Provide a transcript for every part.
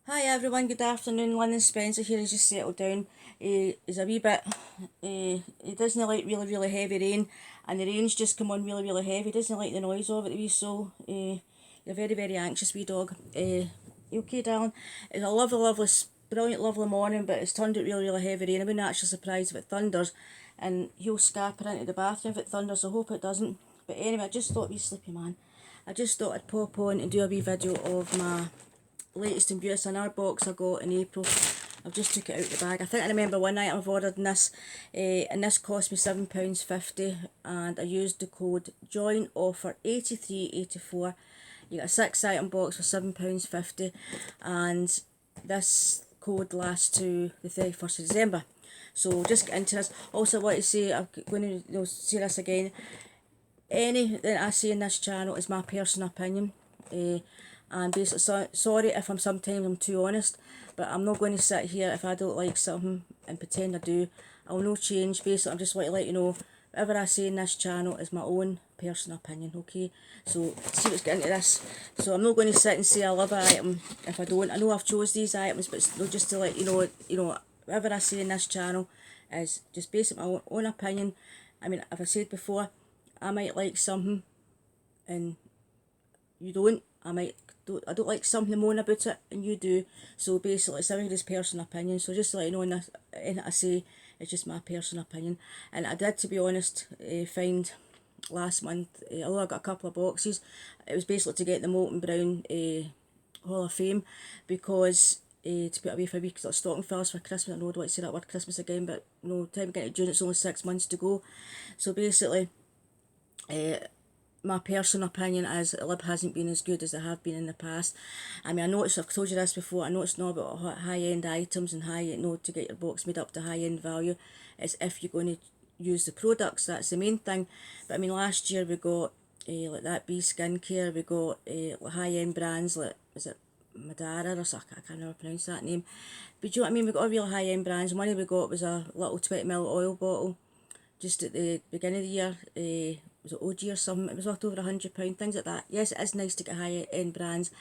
Hi everyone, good afternoon. Lynn and Spencer here. He's just settled down. He's a wee bit, he doesn't like really heavy rain, and the rain's just come on really heavy. He doesn't like the noise of it, the wee soul. He's a very anxious wee dog. You okay, darling? It's a lovely, brilliant, lovely morning, but it's turned out really heavy rain. I wouldn't actually surprised if it thunders, and he'll scamper into the bathroom if it thunders. I hope it doesn't. But anyway, I just thought, wee sleepy man, I just thought I'd pop on and do a wee video of my latest and beauty in our box I got in April. I've just took it out of the bag. I think I remember one item I've ordered in this, and this cost me £7.50, and I used the code join offer 8384. You get a 6 item box for £7.50, and this code lasts to the 31st of December. So just get into this. Also, I want to say, I'm going to say this again. Anything I say in this channel is my personal opinion. And basically, sorry if sometimes I'm too honest, but I'm not going to sit here if I don't like something and pretend I do. I'll no change. Basically, I'm just want to let you know, whatever I say in this channel is my own personal opinion, okay? So, let's get into this. So, I'm not going to sit and say I love an item if I don't. I know I've chose these items, but just to let you know, whatever I say in this channel is just basically my own opinion. I mean, if I said before, I might like something and you don't. I don't like something moan about it and you do. So basically it's everybody's personal opinion. So just to let you know, in I say it's just my personal opinion. And I did, to be honest, find last month, although I got a couple of boxes, it was basically to get the Molten Brown Hall of Fame, because to put away for a week, like stocking fillers for Christmas. I know I don't want to say that word Christmas again, but no time getting to June, it's only 6 months to go. So basically, my personal opinion is that Lib hasn't been as good as they have been in the past. I mean, I know I've told you this before, I know it's not about high-end items and to get your box made up to high-end value. It's if you're going to use the products, that's the main thing. But I mean, last year we got like that Bee skincare, we got high-end brands like, is it Madara or something, I can't never pronounce that name. But do you know what I mean? We got a real high-end brands. One we got was a little 20ml oil bottle just at the beginning of the year. Was it OG or something? It was worth over £100, things like that. Yes, it is nice to get high-end brands,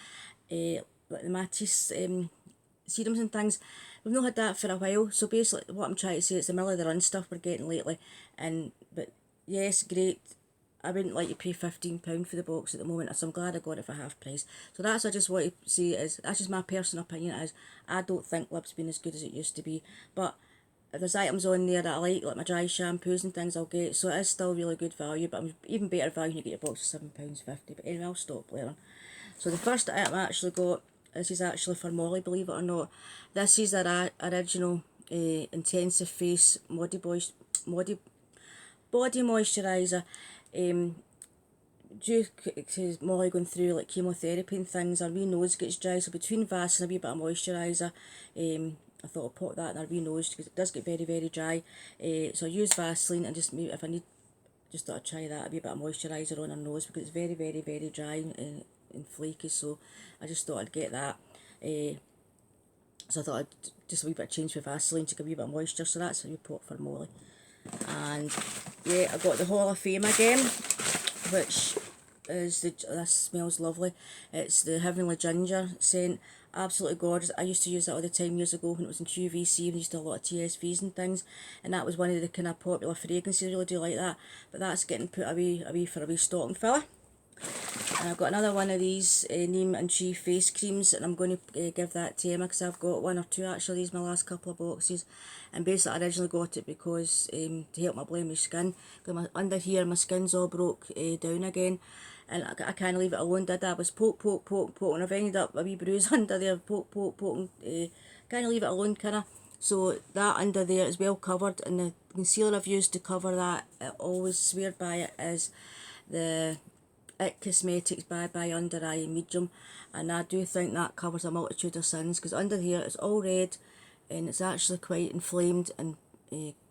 like the Matisse serums and things. We've not had that for a while, so basically what I'm trying to say is the middle of the run stuff we're getting lately. But yes, great. I wouldn't like to pay £15 for the box at the moment, so I'm glad I got it for half price. So that's what I just want to say is, that's just my personal opinion, is I don't think Lib's been as good as it used to be. But if there's items on there that I like my dry shampoos and things, I'll get. So it is still really good value, but even better value when you get your box for £7.50. But anyway, I'll stop blaring. So the first item I actually got, this is actually for Molly, believe it or not. This is our original Intensive Face body moisturiser. Due to Molly going through like chemotherapy and things, her wee nose gets dry, so between Vaseline and a wee bit of moisturiser, I thought I'll pop that in her wee nose because it does get very dry. So I use Vaseline and just maybe if I need, just thought I'd try that, a wee bit of moisturiser on her nose because it's very dry and flaky, so I just thought I'd get that. So I thought I'd just a wee bit of change with Vaseline to give a wee bit of moisture, so that's a wee pot for Molly. And yeah, I got the Hall of Fame again, which is this smells lovely. It's the Heavenly Ginger scent, absolutely gorgeous. I used to use that all the time years ago when it was in QVC, and used to do a lot of TSVs and things, and that was one of the kind of popular fragrances. I really do like that, but that's getting put away for a wee stocking filler. And I've got another one of these Neem and Tree face creams, and I'm going to give that to Emma because I've got one or two actually. These are my last couple of boxes, and basically I originally got it because to help my blemish skin, because under here my skin's all broke down again, and I can't leave it alone, did I? I was poking, I've ended up a wee bruise under there, poking, can't leave it alone, kinda. So that under there is well covered, and the concealer I've used to cover that, I always swear by it, is the It Cosmetics by Under Eye Medium, and I do think that covers a multitude of sins, because under here it's all red and it's actually quite inflamed and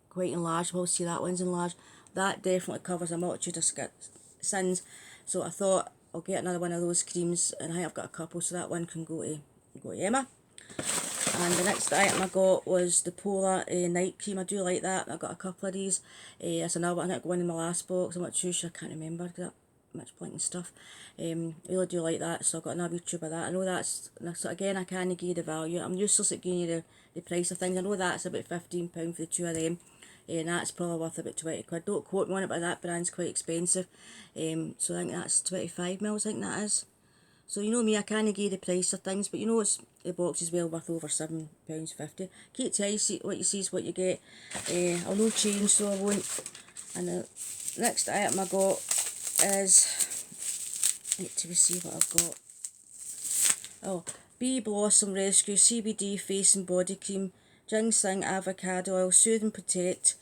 quite enlarged. We'll see that one's enlarged. That definitely covers a multitude of sins, so I thought I'll get another one of those creams, and I think I've got a couple, so that one can go to Emma. And the next item I got was the Polar night cream. I do like that. I got a couple of these. That's another one. I got one in my last box. I'm not too sure. I can't remember. much blinking stuff. Really do like that, so I got another tube of that. I know that's, so again, I can't give you the value. I'm useless at giving you the price of things. I know that's about £15 for the two of them, and that's probably worth about 20 quid. Don't quote me on it, but that brand's quite expensive. So I think that's 25 mils, I think that is. So you know me, I can't give you the price of things, but you know it's, the box is well worth over £7.50. Keep tell you, see what you see is what you get. I'll no change, so I won't. And the next item I got is, wait till we see what I've got. Oh, Bee Blossom Rescue CBD Face and Body Cream, Ginseng Avocado Oil, Soothe and Protect.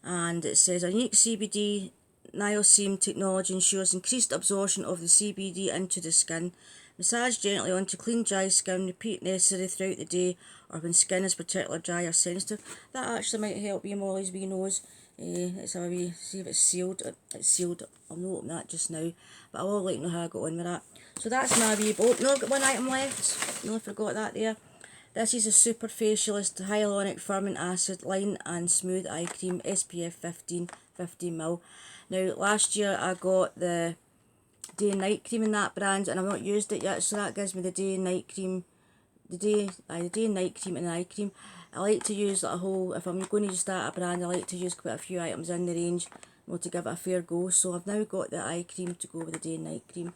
And it says a unique CBD niacin technology ensures increased absorption of the CBD into the skin. Massage gently onto clean, dry skin. Repeat necessary throughout the day or when skin is particularly dry or sensitive. That actually might help you, Molly's wee nose. Let's have a wee, see if it's sealed. It's sealed. I'll not open that just now, but I will let you know how I got on with that. So that's my wee boat. No, I've got one item left. No, I forgot that there. This is a Super Facialist Hyaluronic Firming Acid Line and Smooth Eye Cream SPF 15 ml. Now, last year I got the day and night cream in that brand, and I've not used it yet, so that gives me the day and night cream, the day and night cream and the eye cream. I like to use like a whole, if I'm going to start a brand, I like to use quite a few items in the range, to give it a fair go. So I've now got the eye cream to go with the day and night cream.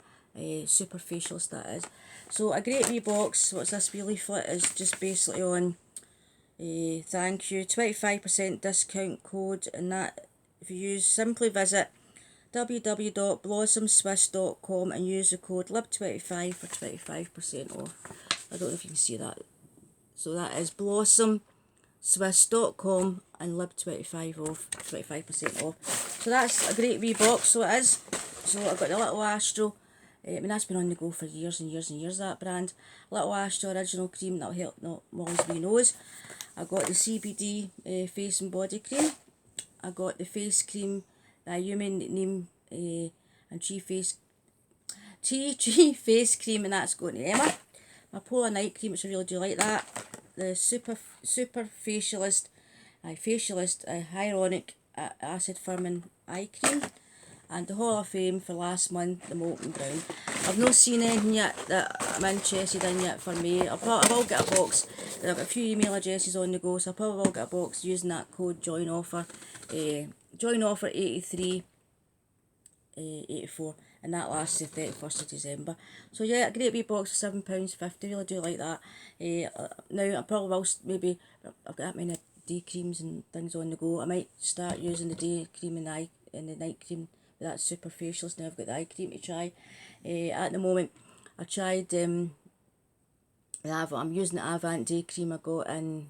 Super Facialist that is. So a great wee box. What's this wee leaflet is just basically on thank you, 25% discount code, and that if you use, simply visit www.blossomswiss.com and use the code LIB25 for 25% off. I don't know if you can see that. So that is blossomswiss.com and LIB25 off, 25% off. So that's a great wee box, so it is. So I've got the Little Astro. I mean, that's been on the go for years and years and years, that brand. Little Astro Original Cream, that'll help not Molly's wee nose. I got the CBD face and body cream. I got the face cream, the Human Neem and Tree face cream, and that's going to Emma. My Polar Night cream, which I really do like that. The Super Facialist Hyaluronic Acid Firming Eye Cream. And the Hall of Fame for last month, the Molten Brown. I've not seen anything yet that I'm interested in yet for May. I will get a box. I've got a few email addresses on the go, so I probably will get a box using that code join offer 8384, and that lasts the 31st of December. So yeah, a great wee box of £7.50. Really do like that. Now I probably will maybe, I've got that many day creams and things on the go. I might start using the day cream and the night cream. That's Super Facialist. Now I've got the eye cream to try. At the moment, I tried I'm using the Avant Day Cream I got in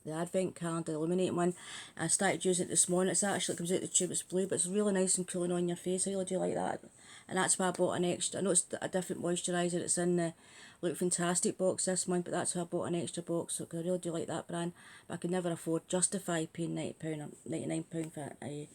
the Advent Calendar, the illuminating one. I started using it this morning. It comes out the tube, it's blue, but it's really nice and cooling on your face. I really do like that. And that's why I bought an extra. I know it's a different moisturiser. It's in the Look Fantastic box this month, but that's why I bought an extra box. So I really do like that brand. But I could never justify paying £90 or £99 for a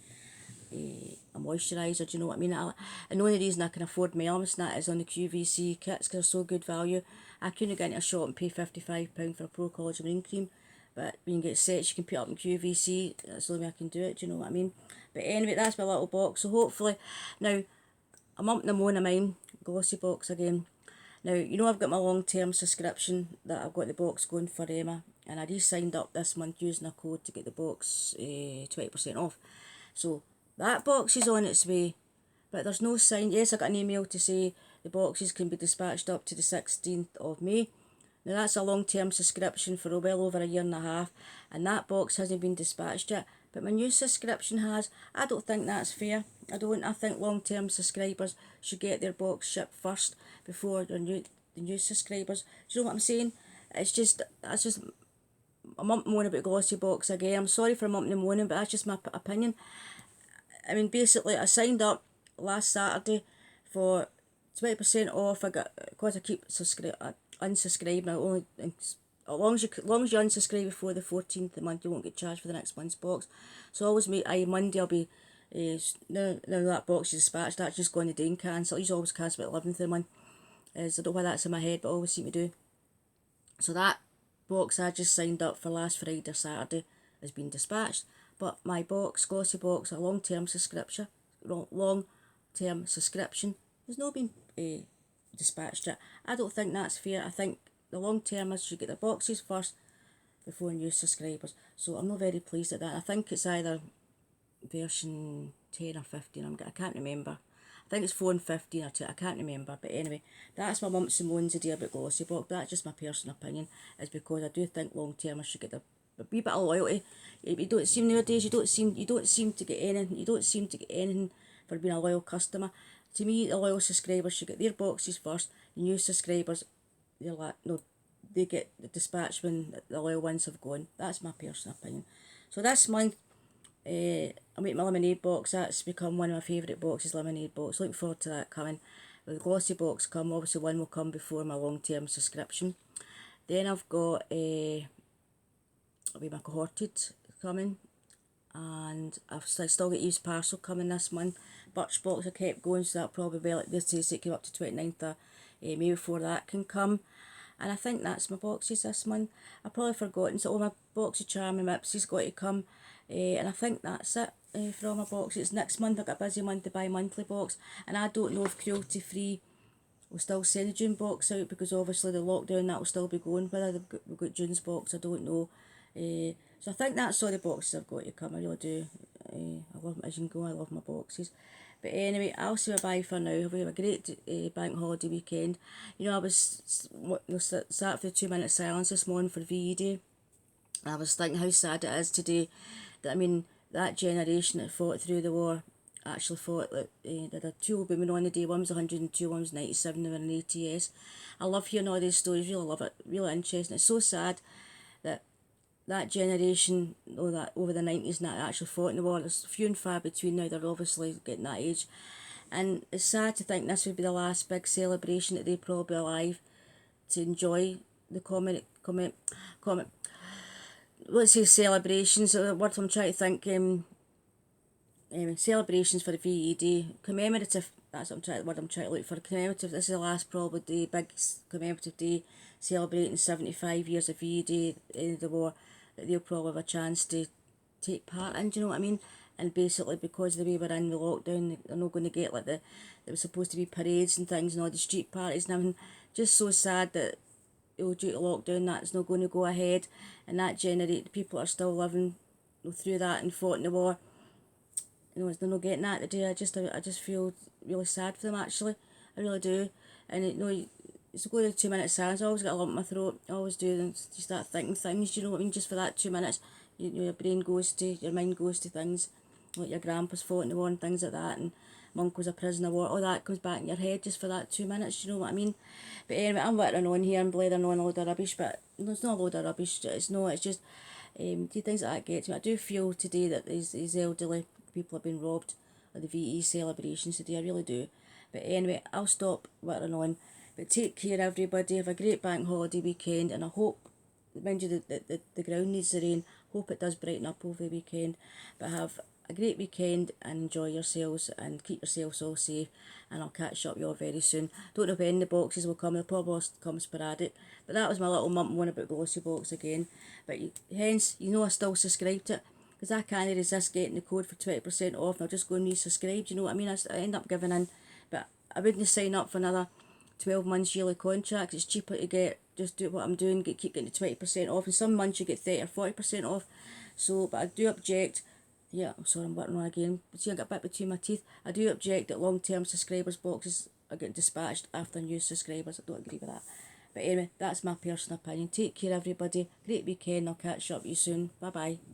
moisturiser, do you know what I mean? And the only reason I can afford Melons and that is on the QVC kits, because they're so good value. I couldn't get into a shop and pay £55 for a Pro Collagen Marine Cream, but when you get sets you can put up in QVC, that's the only way I can do it, do you know what I mean? But anyway, that's my little box, so hopefully, now, I'm up in the moan of mine, glossy box again. Now, you know I've got my long-term subscription that I've got the box going for Emma, and I re-signed up this month using a code to get the box 20% off. So, that box is on its way, but there's no sign. Yes, I got an email to say the boxes can be dispatched up to the 16th of May. Now that's a long-term subscription for well over a year and a half, and that box hasn't been dispatched yet, but my new subscription has. I don't think that's fair. I think long-term subscribers should get their box shipped first before the new subscribers. Do you know what I'm saying? I'm up and moaning about glossy box again. I'm sorry for mumping and moaning, but that's just my opinion. I mean, basically, I signed up last Saturday for 20% off. Because I keep unsubscribing. As long as you unsubscribe before the 14th of the month, you won't get charged for the next month's box. So I always Monday I'll be, now that box is dispatched, that's just going to day and cancel. I usually always cancel about 11th of the month. I don't know why that's in my head, but I always seem to do. So that box I just signed up for last Friday or Saturday has been dispatched. But my box, glossy box, a long-term subscription there's no been dispatched it. I don't think that's fair. I think the long-termers should get their boxes first before new subscribers. So I'm not very pleased at that. I think it's either version 10 or 15, I can't remember. I think it's 4 and 15 or 2, I can't remember. But anyway, that's my mumps and moans idea about Glossy Box. That's just my personal opinion, is because I do think long-termers should get a wee bit of loyalty. You don't seem nowadays, you don't seem to get anything for being a loyal customer. To me, the loyal subscribers should get their boxes first. The new subscribers, they're like, no, they get dispatched when the loyal ones have gone. That's my personal opinion. So this month, I'll make my lemonade box. That's become one of my favourite boxes, lemonade box. Looking forward to that coming. With the glossy box come, obviously one will come before my long-term subscription. Then I've got my cohorted coming, and I've still got Eve's parcel coming this month. Birch box I kept going, so that'll probably be like this day, so it came up to 29th of May before that can come. And I think that's my boxes this month. I've probably forgotten, so all my box of Charm and Mipsy's got to come. And I think that's it for all my boxes. Next month I've got a busy month to buy monthly box. And I don't know if Cruelty Free will still send the June box out, because obviously the lockdown, that will still be going. Whether we've got June's box, I don't know. So I think that's all the boxes I've got to come. I really do. I love them as you can go. I love my boxes. But anyway, I'll say bye for now. We have a great bank holiday weekend. You know, I was sat for the 2 minute silence this morning for VE Day. I was thinking how sad it is today that, I mean, that generation that fought through the war actually fought, like, there are two old women on the day. One was 102, one was 97, they were in ATS. I love hearing all these stories, really love it, really interesting. It's so sad that that generation, that over the 90s and that actually fought in the war, there's few and far between now. They're obviously getting that age. And it's sad to think this would be the last big celebration that they probably alive to enjoy the let's say celebrations, what I'm trying to think, celebrations for the VE Day, commemorative, that's what I'm trying to look for, commemorative. This is the last probably day, big commemorative day, celebrating 75 years of VE Day, the end of the war, that they'll probably have a chance to take part in, do you know what I mean? And basically, because of the way we're in the lockdown, they're not going to get like there was supposed to be parades and things and all the street parties and everything. Just so sad that, due to lockdown, that's not going to go ahead, and that generate the people are still living through that and fought in the war. You know, they're not getting that today. I just feel really sad for them, actually. I really do. And it's going to 2 minute silence. I always get a lump in my throat. I always do. And you start thinking things. You know what I mean? Just for that 2 minutes, your brain goes to, your mind goes to things like your grandpa's fought in the war and things like that, and my uncle's a prisoner of war. All that comes back in your head just for that 2 minutes. You know what I mean? But anyway, I'm whittering on here and blathering on a load of rubbish. But no, it's not a load of rubbish. It's just things like that get to me. I do feel today that these elderly people have been robbed of the VE celebrations today. I really do. But anyway, I'll stop whittering on. But take care, everybody. Have a great bank holiday weekend, and I hope, mind you, the ground needs the rain. Hope it does brighten up over the weekend. But have a great weekend and enjoy yourselves and keep yourselves all safe, and I'll catch up with you all very soon. Don't know when the boxes will come. They'll probably come sporadic. But that was my little mump one about Glossy Box again. But hence, you know, I still subscribe to it, because I can't resist getting the code for 20% off, and I'll just go and resubscribe. Do you know what I mean? I end up giving in. But I wouldn't sign up for another 12 months yearly contract. It's cheaper to just do what I'm doing, keep getting the 20% off, and some months you get 30 or 40% off. So, but I do object. Yeah, I'm sorry, I'm working on again. See, I got a bit between my teeth. I do object that long-term subscribers boxes are getting dispatched after new subscribers. I don't agree with that. But anyway, that's my personal opinion. Take care, everybody. Great weekend. I'll catch up with you soon. Bye-bye.